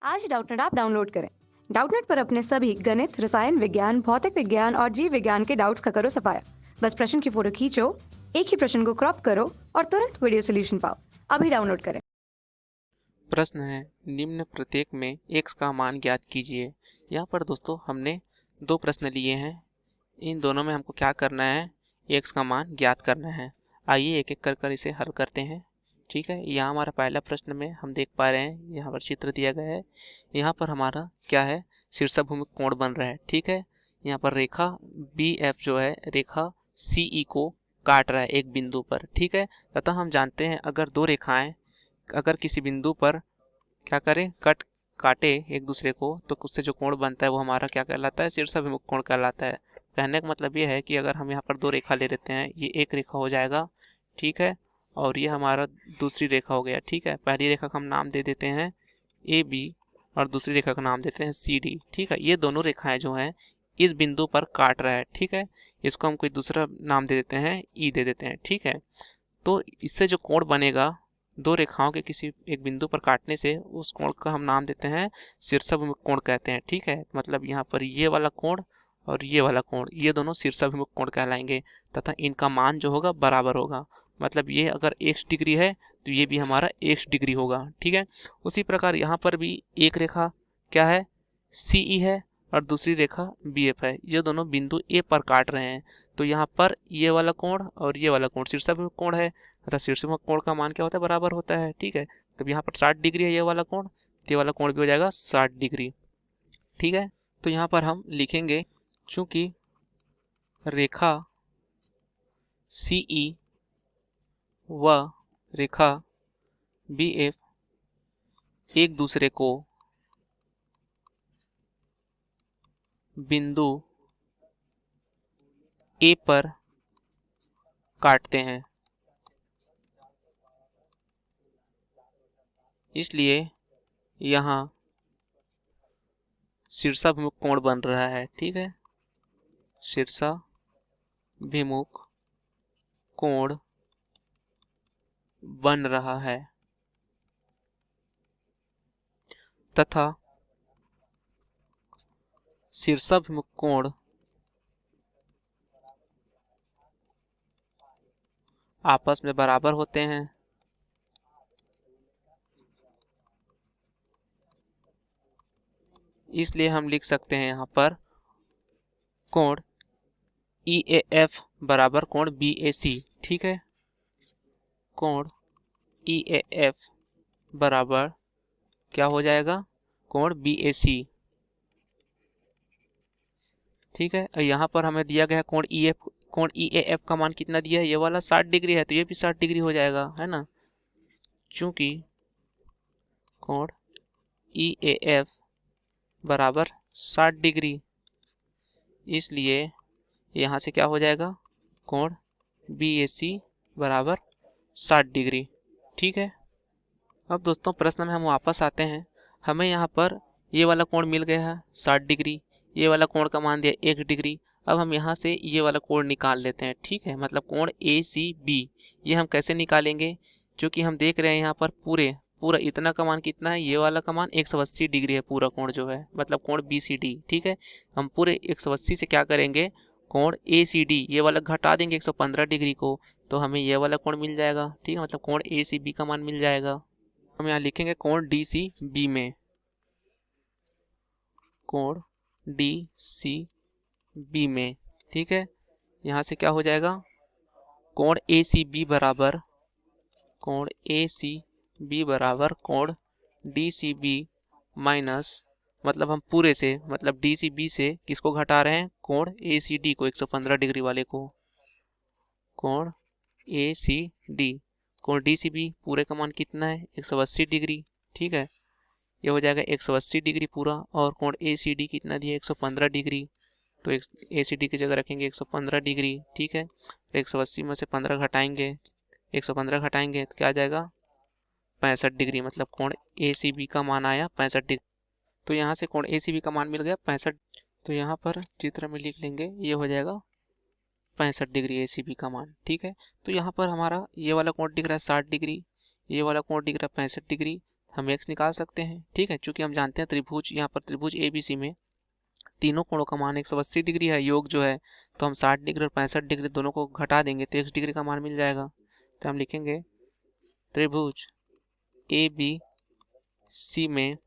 आज डाउटनेट आप डाउनलोड करें। डाउटनेट पर अपने सभी गणित, रसायन विज्ञान, भौतिक विज्ञान और जीव विज्ञान के डाउट्स का करो सफाया। बस प्रश्न की फोटो खींचो, एक ही प्रश्न को क्रॉप करो और तुरंत वीडियो सोल्यूशन पाओ। अभी डाउनलोड करें। प्रश्न है, निम्न प्रत्येक में x का मान ज्ञात कीजिए। यहाँ पर दोस्तों हमने दो प्रश्न लिए हैं। इन दोनों में हमको क्या करना है, x का मान ज्ञात करना है। आइए एक एक कर कर इसे हल करते हैं। ठीक है, यहाँ हमारा पहला प्रश्न में हम देख पा रहे हैं, यहाँ पर चित्र दिया गया है। यहाँ पर हमारा क्या है, शीर्षभूमि कोण बन रहा है। ठीक है, यहाँ पर रेखा BF जो है रेखा CE को काट रहा है एक बिंदु पर। ठीक है, तथा हम जानते हैं अगर दो रेखाएं अगर किसी बिंदु पर क्या करें, काटे एक दूसरे को, तो उससे जो कोण बनता है वो हमारा क्या कहलाता है, शीर्षाभिमुख कोण कहलाता है। कहने का मतलब ये है कि अगर हम यहाँ पर दो रेखा ले लेते हैं, ये एक रेखा हो जाएगा। ठीक है, और ये हमारा दूसरी रेखा हो गया। ठीक है, पहली रेखा का हम नाम दे देते हैं AB और दूसरी रेखा का नाम देते हैं CD। ठीक है, ये दोनों रेखाएं जो हैं इस बिंदु पर काट रहा है। ठीक है, इसको हम कोई दूसरा नाम दे देते हैं, E दे देते हैं। ठीक है, तो इससे जो कोण बनेगा दो रेखाओं के किसी एक बिंदु पर काटने से, उस कोण का हम नाम देते हैं शीर्षाभिमुख कोण कहते हैं। ठीक है, मतलब यहाँ पर ये वाला कोण और ये वाला कोण, ये दोनों शीर्षाभिमुख कोण कहलाएंगे तथा इनका मान जो होगा बराबर होगा। मतलब ये अगर x डिग्री है तो ये भी हमारा x डिग्री होगा। ठीक है, उसी प्रकार यहाँ पर भी एक रेखा क्या है, CE है और दूसरी रेखा BF है। ये दोनों बिंदु A पर काट रहे हैं, तो यहाँ पर ये वाला कोण और ये वाला कोण शीर्षाभिमुख कोण है तथा शीर्षाभिमुख कोण का मान क्या होता है, बराबर होता है। ठीक है, तो यहाँ पर 60 डिग्री है ये वाला कोण, तो ये वाला कोण भी हो जाएगा 60 डिग्री। ठीक है, तो यहाँ पर हम लिखेंगे, चूंकि रेखा CE व रेखा BF एक दूसरे को बिंदु A पर काटते हैं, इसलिए यहाँ शीर्षाभिमुख कोण बन रहा है। ठीक है, शीर्षाभिमुख कोण बन रहा है तथा शीर्षाभिमुख कोण आपस में बराबर होते हैं। इसलिए हम लिख सकते हैं यहाँ पर कोण EAF बराबर कोण BAC। ठीक है, कोण EAF बराबर क्या हो जाएगा, कोण BAC। ठीक है, और यहाँ पर हमें दिया गया कोण EAF का मान कितना दिया है, ये वाला 60 डिग्री है, तो ये भी 60 डिग्री हो जाएगा, है ना। चूंकि कोण EAF बराबर 60 डिग्री, इसलिए यहाँ से क्या हो जाएगा, कोण BAC बराबर 60 डिग्री। ठीक है, अब दोस्तों प्रश्न में हम वापस आते हैं। हमें यहाँ पर ये वाला कोण मिल गया है 60 डिग्री, ये वाला कोण का मान दिया 1 डिग्री। अब हम यहाँ से ये वाला कोण निकाल लेते हैं। ठीक है, मतलब कोण ACB, ये हम कैसे निकालेंगे, क्योंकि हम देख रहे हैं यहाँ पर पूरा इतना का मान कितना है, ये वाला का मान 180 डिग्री है पूरा कोण जो है, मतलब कोण BCD। ठीक है, हम पूरे 180 से क्या करेंगे, कोण ACD ये वाला घटा देंगे 115 डिग्री को, तो हमें ये वाला कोण मिल जाएगा। ठीक है, मतलब कोण ACB का मान मिल जाएगा। हम यहाँ लिखेंगे कोण DCB में, कोण DCB में। ठीक है, यहाँ से क्या हो जाएगा, कोण ACB बराबर कोण DCB माइनस, मतलब हम पूरे से, मतलब DCB से किसको घटा रहे हैं, कोण ACD को, 115 डिग्री वाले को। कोण ACD, कोण DCB पूरे का मान कितना है, 180 डिग्री। ठीक है, ये हो जाएगा 180 डिग्री पूरा, और कोण ACD कितना दिया, 115 डिग्री, तो ACD की जगह रखेंगे 115 डिग्री। ठीक है, 180 में से 15 घटाएंगे, 115 घटाएंगे तो क्या आ जाएगा, 65 डिग्री, मतलब कोण ACB का मान आया 65 डिग्री। तो यहाँ से कोण ACB का मान मिल गया 65, तो यहाँ पर चित्र में लिख लेंगे, ये हो जाएगा 65 डिग्री ACB का मान। ठीक है, तो यहाँ पर हमारा ये वाला कोण दिख रहा है 60 डिग्री, ये वाला कोण दिख रहा है 65 डिग्री, हम x निकाल सकते हैं। ठीक है, चूंकि हम जानते हैं त्रिभुज, यहाँ पर त्रिभुज ABC में तीनों कोणों का मान 180 डिग्री है, योग जो है, तो हम 60 डिग्री और 65 डिग्री दोनों को घटा देंगे तो x डिग्री का मान मिल जाएगा। तो हम लिखेंगे त्रिभुज ABC में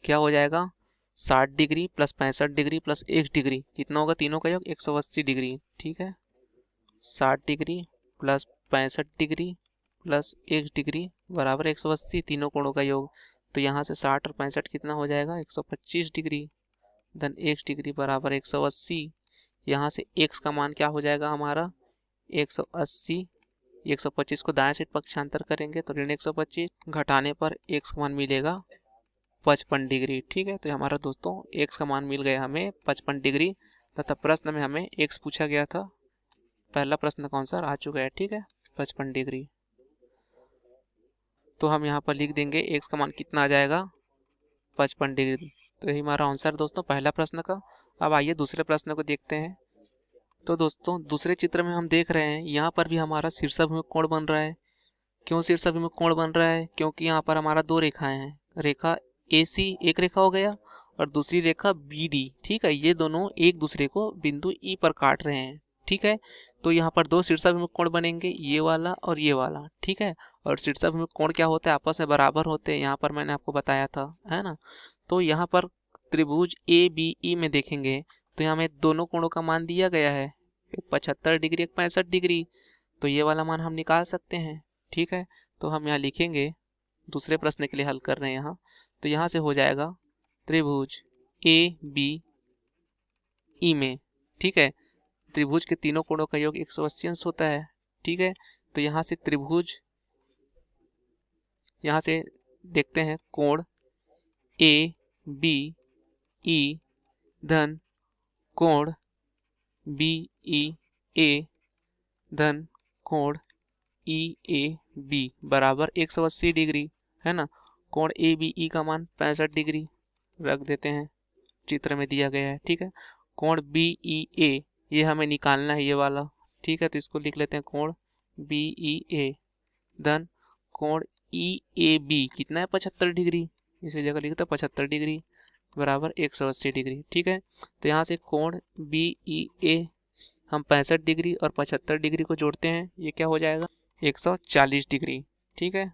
क्या हो जाएगा, 60 degree plus 65 degree plus x degree, कितना होगा तीनों का योग 180 डिग्री। ठीक है, 60 degree plus 65 degree plus x degree बराबर 180, तीनों कोणों का योग। तो यहाँ से 60 और 65 कितना हो जाएगा 125 डिग्री, धन x डिग्री बराबर 180। यहाँ से x का मान क्या हो जाएगा हमारा 180, 125 को दाएं साइड पक्षांतर करेंगे तो ऋण 125, घटाने पर x का मान मिलेगा 55 डिग्री। ठीक है, तो हमारा दोस्तों x का मान मिल गया हमें 55 डिग्री, तथा प्रश्न में हमें x पूछा गया था। पहला प्रश्न का आंसर आ चुका है। ठीक है, 55 डिग्री। तो हम यहाँ पर लिख देंगे x का मान कितना आ जाएगा 55 डिग्री। तो यही हमारा आंसर दोस्तों पहला प्रश्न का। अब आइए दूसरे प्रश्न को देखते हैं। तो दोस्तों दूसरे चित्र में हम देख रहे हैं यहाँ पर भी हमारा शीर्षाभिमुख कोण बन रहा है। क्यों शीर्षाभिमुख कोण बन रहा है, क्योंकि यहाँ पर हमारा दो रेखाएं हैं, रेखा AC एक रेखा हो गया और दूसरी रेखा BD। ठीक है, ये दोनों एक दूसरे को बिंदु E पर काट रहे हैं। ठीक है, तो यहाँ पर दो शीर्षाभिमुख कोण बनेंगे, ये वाला और ये वाला। ठीक है, और शीर्षाभिमुख कोण क्या होता है, आपस में बराबर होते हैं, यहाँ पर मैंने आपको बताया था, है ना। तो यहाँ पर त्रिभुज ABE में देखेंगे तो यहाँ में दोनों कोणों का मान दिया गया है, एक 75 डिग्री एक 65 डिग्री, तो ये वाला मान हम निकाल सकते हैं। ठीक है, तो हम यहाँ लिखेंगे, दूसरे प्रश्न के लिए हल कर रहे हैं यहाँ, तो यहाँ से हो जाएगा त्रिभुज ABE में। ठीक है, त्रिभुज के तीनों कोणों का योग 180 अंश होता है। ठीक है, तो यहाँ से त्रिभुज, यहाँ से देखते हैं कोण ABE धन कोण BEA धन कोण EAB बराबर 180 डिग्री, है ना। कोण ABE का मान 65 डिग्री रख देते हैं, चित्र में दिया गया है। ठीक है, कोण BEA ये हमें निकालना है, ये वाला। ठीक है, तो इसको लिख लेते हैं कोण BEA धन कोण EAB कितना है 75 डिग्री, इसी जगह लिखते हैं 75 डिग्री बराबर 180 डिग्री। ठीक है, तो यहाँ से कोण BEA हम 65 डिग्री और 75 डिग्री को जोड़ते हैं, ये क्या हो जाएगा 140 डिग्री। ठीक है,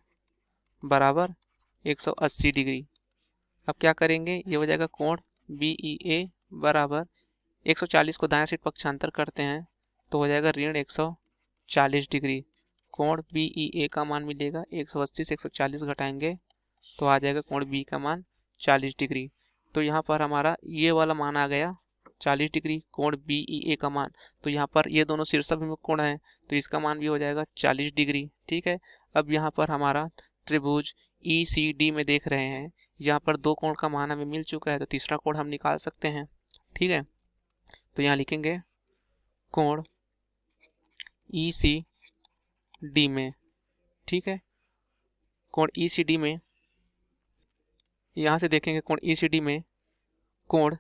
बराबर 180 डिग्री। अब क्या करेंगे, ये हो जाएगा कोण BEA बराबर 140 को दाएं साइड पक्षांतर करते हैं तो हो जाएगा ऋण 140 डिग्री। कोण BEA का मान मिलेगा 180 से 140 घटाएंगे तो आ जाएगा कोण B का मान 40 डिग्री। तो यहाँ पर हमारा ये वाला मान आ गया 40 डिग्री, कोण BEA का मान। तो यहाँ पर ये दोनों शीर्षाभिमुख कोण है तो इसका मान भी हो जाएगा 40 डिग्री। ठीक है, अब यहाँ पर हमारा त्रिभुज ECD में देख रहे हैं, यहाँ पर दो कोण का मान हमें मिल चुका है तो तीसरा कोण हम निकाल सकते हैं। ठीक है, तो यहाँ लिखेंगे कोण ECD में। ठीक है, कोण ECD में, यहाँ से देखेंगे कोण ECD में कोण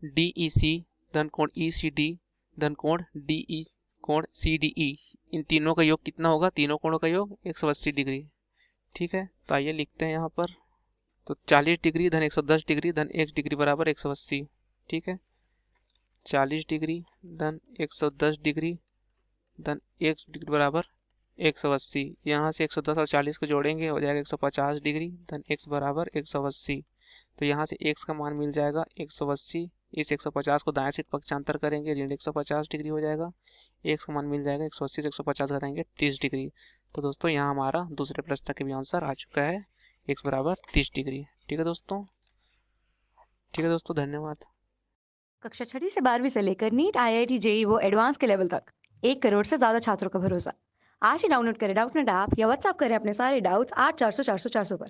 DEC धन कोण ECD धन कोण DE कोण CDE, इन तीनों का योग कितना होगा, तीनों कोणों का योग 180 डिग्री। ठीक है, तो आइए लिखते हैं यहाँ पर, तो 40 डिग्री धन 110 डिग्री धन x डिग्री बराबर 180। ठीक है, 40 डिग्री धन 110 डिग्री धन x डिग्री बराबर 180। यहाँ से 110 और 40 को जोड़ेंगे हो जाएगा 150 डिग्री धन x बराबर 180। तो यहाँ से x का मान मिल जाएगा 180, इस 150 को दाएं साइड पक्षांतर करेंगे ऋण 150 डिग्री हो जाएगा, x का मान मिल जाएगा 180 से 150 घटाएंगे 30 डिग्री। तो दोस्तों यहाँ हमारा दूसरे प्रश्न का भी आंसर आ चुका है, x बराबर 30 डिग्री। ठीक है दोस्तों, ठीक है दोस्तों, धन्यवाद। कक्षा 6वीं से 12वीं से लेकर नीट IIT JEE वो एडवांस के लेवल तक 1 करोड़ से ज्यादा छात्रों का भरोसा। आज ही डाउनलोड करें डाउटनेट ऐप या व्हाट्सएप करें अपने सारे डाउट्स 8400 400 400 पर।